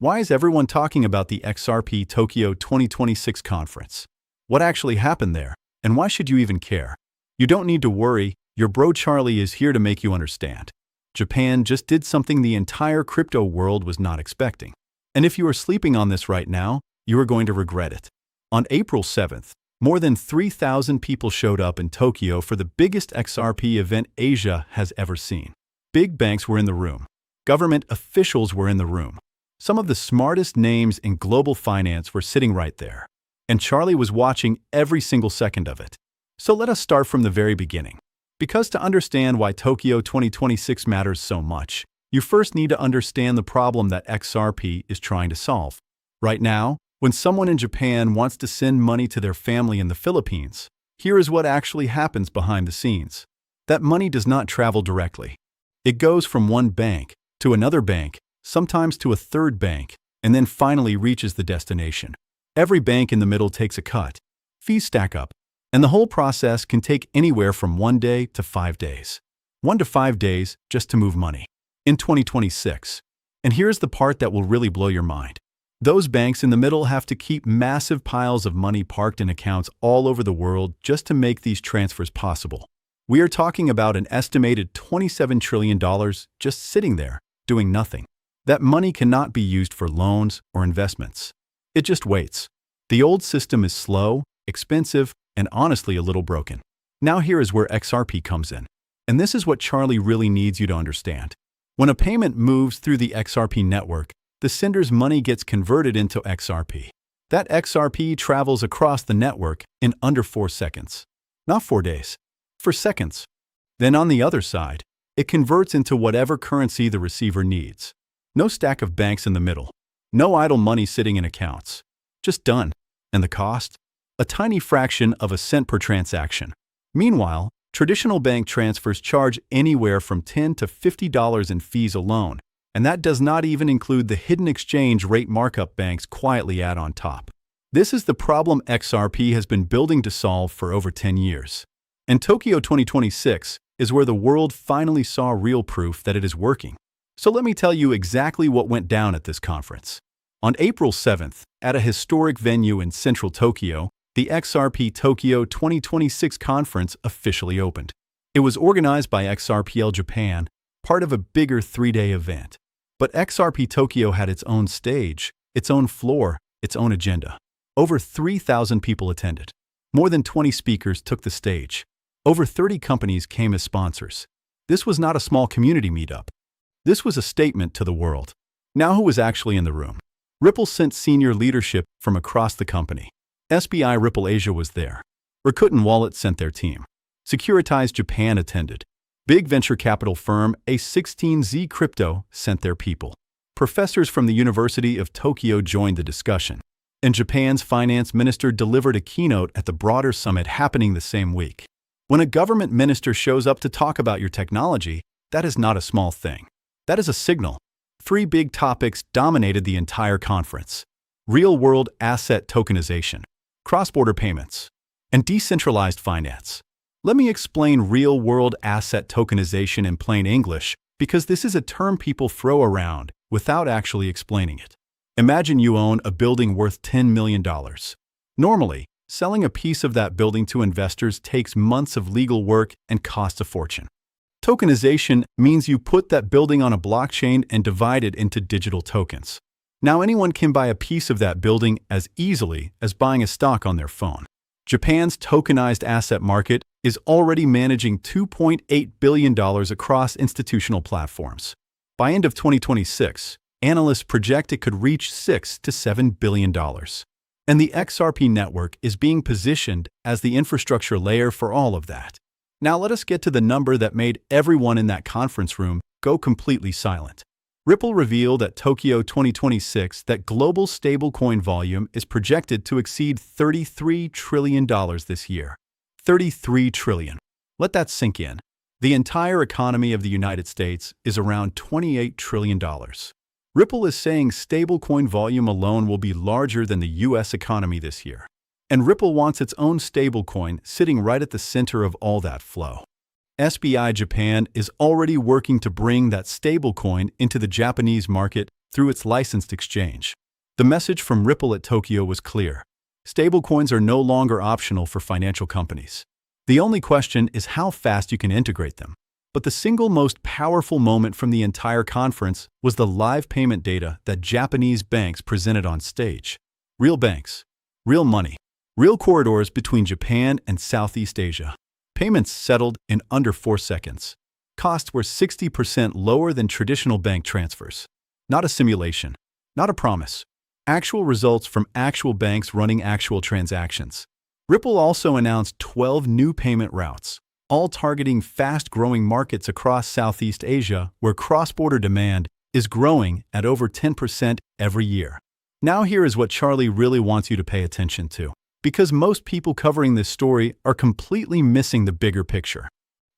Why is everyone talking about the XRP Tokyo 2026 conference? What actually happened there, and why should you even care? You don't need to worry, your bro Charlie is here to make you understand. Japan just did something the entire crypto world was not expecting. And if you are sleeping on this right now, you are going to regret it. On April 7th, more than 3,000 people showed up in Tokyo for the biggest XRP event Asia has ever seen. Big banks were in the room. Government officials were in the room. Some of the smartest names in global finance were sitting right there. And Charlie was watching every single second of it. So let us start from the very beginning. Because to understand why Tokyo 2026 matters so much, you first need to understand the problem that XRP is trying to solve. Right now, when someone in Japan wants to send money to their family in the Philippines, here is what actually happens behind the scenes. That money does not travel directly. It goes from one bank to another bank, sometimes to a third bank, and then finally reaches the destination. Every bank in the middle takes a cut. Fees stack up, and the whole process can take anywhere from 1 day to 5 days. 1 to 5 days just to move money. In 2026. And here's the part that will really blow your mind. Those banks in the middle have to keep massive piles of money parked in accounts all over the world just to make these transfers possible. We are talking about an estimated $27 trillion just sitting there, doing nothing. That money cannot be used for loans or investments. It just waits. The old system is slow, expensive, and honestly a little broken. Now here is where XRP comes in. And this is what Charlie really needs you to understand. When a payment moves through the XRP network, the sender's money gets converted into XRP. That XRP travels across the network in under 4 seconds. Not 4 days. For seconds. Then on the other side, it converts into whatever currency the receiver needs. No stack of banks in the middle. No idle money sitting in accounts. Just done. And the cost? A tiny fraction of a cent per transaction. Meanwhile, traditional bank transfers charge anywhere from $10 to $50 in fees alone, and that does not even include the hidden exchange rate markup banks quietly add on top. This is the problem XRP has been building to solve for over 10 years. And Tokyo 2026 is where the world finally saw real proof that it is working. So let me tell you exactly what went down at this conference. On April 7th, at a historic venue in central Tokyo, the XRP Tokyo 2026 conference officially opened. It was organized by XRPL Japan, part of a bigger 3-day event. But XRP Tokyo had its own stage, its own floor, its own agenda. Over 3,000 people attended. More than 20 speakers took the stage. Over 30 companies came as sponsors. This was not a small community meetup. This was a statement to the world. Now who was actually in the room? Ripple sent senior leadership from across the company. SBI Ripple Asia was there. Rakuten Wallet sent their team. Securitized Japan attended. Big venture capital firm A16Z Crypto sent their people. Professors from the University of Tokyo joined the discussion. And Japan's finance minister delivered a keynote at the broader summit happening the same week. When a government minister shows up to talk about your technology, that is not a small thing. That is a signal. 3 big topics dominated the entire conference: real-world asset tokenization, cross-border payments, and decentralized finance. Let me explain real-world asset tokenization in plain English, because this is a term people throw around without actually explaining it. Imagine you own a building worth $10 million. Normally, selling a piece of that building to investors takes months of legal work and costs a fortune. Tokenization means you put that building on a blockchain and divide it into digital tokens. Now anyone can buy a piece of that building as easily as buying a stock on their phone. Japan's tokenized asset market is already managing $2.8 billion across institutional platforms. By end of 2026, analysts project it could reach $6 to $7 billion. And the XRP network is being positioned as the infrastructure layer for all of that. Now let us get to the number that made everyone in that conference room go completely silent. Ripple revealed at Tokyo 2026 that global stablecoin volume is projected to exceed $33 trillion this year. $33 trillion. Let that sink in. The entire economy of the United States is around $28 trillion. Ripple is saying stablecoin volume alone will be larger than the US economy this year. And Ripple wants its own stablecoin sitting right at the center of all that flow. SBI Japan is already working to bring that stablecoin into the Japanese market through its licensed exchange. The message from Ripple at Tokyo was clear. Stablecoins are no longer optional for financial companies. The only question is how fast you can integrate them. But the single most powerful moment from the entire conference was the live payment data that Japanese banks presented on stage. Real banks, real money, real corridors between Japan and Southeast Asia. Payments settled in under 4 seconds. Costs were 60% lower than traditional bank transfers. Not a simulation, not a promise. Actual results from actual banks running actual transactions. Ripple also announced 12 new payment routes, all targeting fast-growing markets across Southeast Asia where cross-border demand is growing at over 10% every year. Now here is what Charlie really wants you to pay attention to, because most people covering this story are completely missing the bigger picture.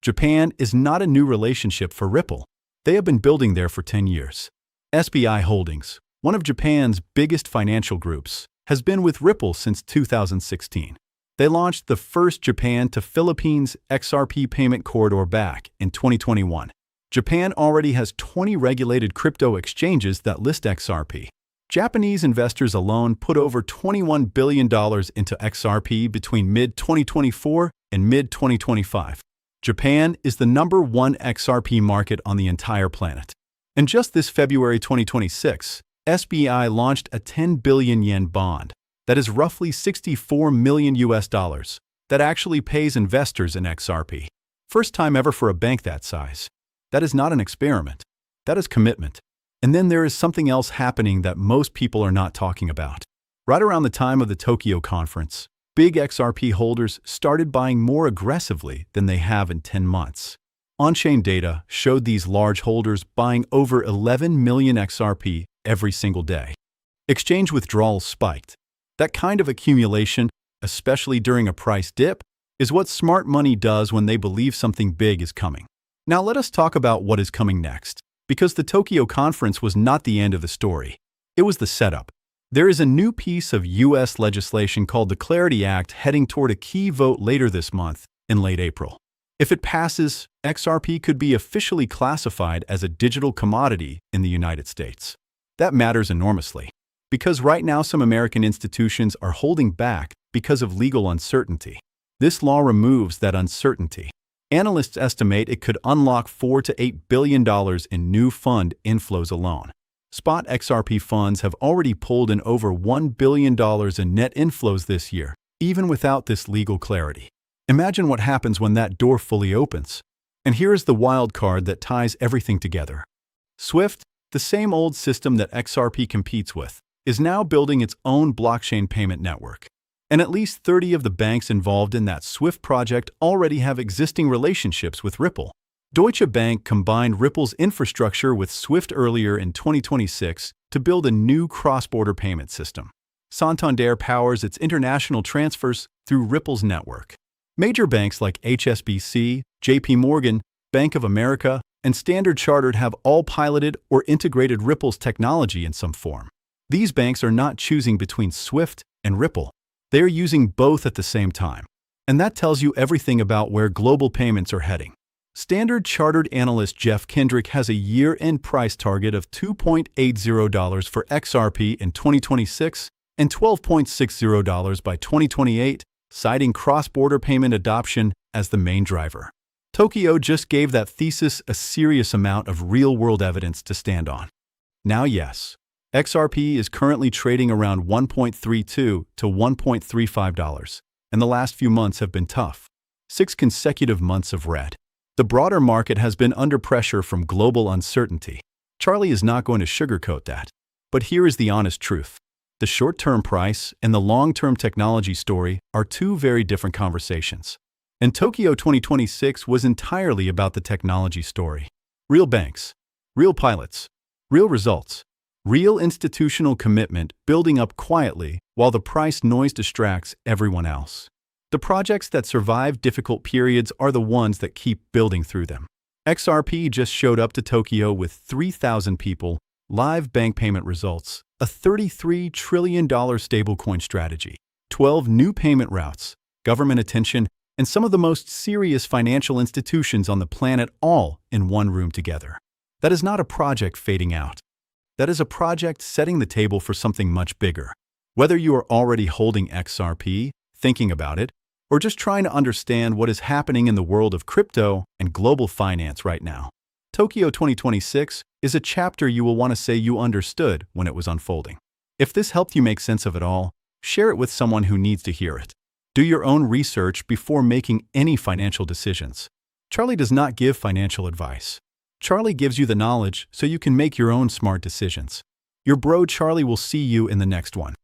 Japan is not a new relationship for Ripple. They have been building there for 10 years. SBI Holdings, one of Japan's biggest financial groups, has been with Ripple since 2016. They launched the first Japan to Philippines XRP payment corridor back in 2021. Japan already has 20 regulated crypto exchanges that list XRP. Japanese investors alone put over $21 billion into XRP between mid-2024 and mid-2025. Japan is the #1 XRP market on the entire planet. And just this February 2026, SBI launched a 10 billion yen bond, that is roughly $64 million that actually pays investors in XRP. First time ever for a bank that size. That is not an experiment. That is commitment. And then there is something else happening that most people are not talking about. Right around the time of the Tokyo conference, big XRP holders started buying more aggressively than they have in 10 months. On-chain data showed these large holders buying over 11 million XRP every single day. Exchange withdrawals spiked. That kind of accumulation, especially during a price dip, is what smart money does when they believe something big is coming. Now let us talk about what is coming next, because the Tokyo conference was not the end of the story. It was the setup. There is a new piece of U.S. legislation called the Clarity Act heading toward a key vote later this month, in late April. If it passes, XRP could be officially classified as a digital commodity in the United States. That matters enormously, because right now some American institutions are holding back because of legal uncertainty. This law removes that uncertainty. Analysts estimate it could unlock $4 to $8 billion in new fund inflows alone. Spot XRP funds have already pulled in over $1 billion in net inflows this year, even without this legal clarity. Imagine what happens when that door fully opens. And here is the wild card that ties everything together. SWIFT, the same old system that XRP competes with, is now building its own blockchain payment network. And at least 30 of the banks involved in that SWIFT project already have existing relationships with Ripple. Deutsche Bank combined Ripple's infrastructure with SWIFT earlier in 2026 to build a new cross-border payment system. Santander powers its international transfers through Ripple's network. Major banks like HSBC, JP Morgan, Bank of America, and Standard Chartered have all piloted or integrated Ripple's technology in some form. These banks are not choosing between SWIFT and Ripple. They are using both at the same time. And that tells you everything about where global payments are heading. Standard Chartered analyst Jeff Kendrick has a year-end price target of $2.80 for XRP in 2026 and $12.60 by 2028, citing cross-border payment adoption as the main driver. Tokyo just gave that thesis a serious amount of real-world evidence to stand on. Now yes, XRP is currently trading around $1.32 to $1.35, and the last few months have been tough. 6 consecutive months of red. The broader market has been under pressure from global uncertainty. Charlie is not going to sugarcoat that. But here is the honest truth. The short-term price and the long-term technology story are two very different conversations. And Tokyo 2026 was entirely about the technology story. Real banks, real pilots, real results, real institutional commitment building up quietly while the price noise distracts everyone else. The projects that survive difficult periods are the ones that keep building through them. XRP just showed up to Tokyo with 3,000 people, live bank payment results, a $33 trillion stablecoin strategy, 12 new payment routes, government attention, and some of the most serious financial institutions on the planet all in one room together. That is not a project fading out. That is a project setting the table for something much bigger. Whether you are already holding XRP, thinking about it, or just trying to understand what is happening in the world of crypto and global finance right now, Tokyo 2026 is a chapter you will want to say you understood when it was unfolding. If this helped you make sense of it all, share it with someone who needs to hear it. Do your own research before making any financial decisions. Charlie does not give financial advice. Charlie gives you the knowledge so you can make your own smart decisions. Your bro Charlie will see you in the next one.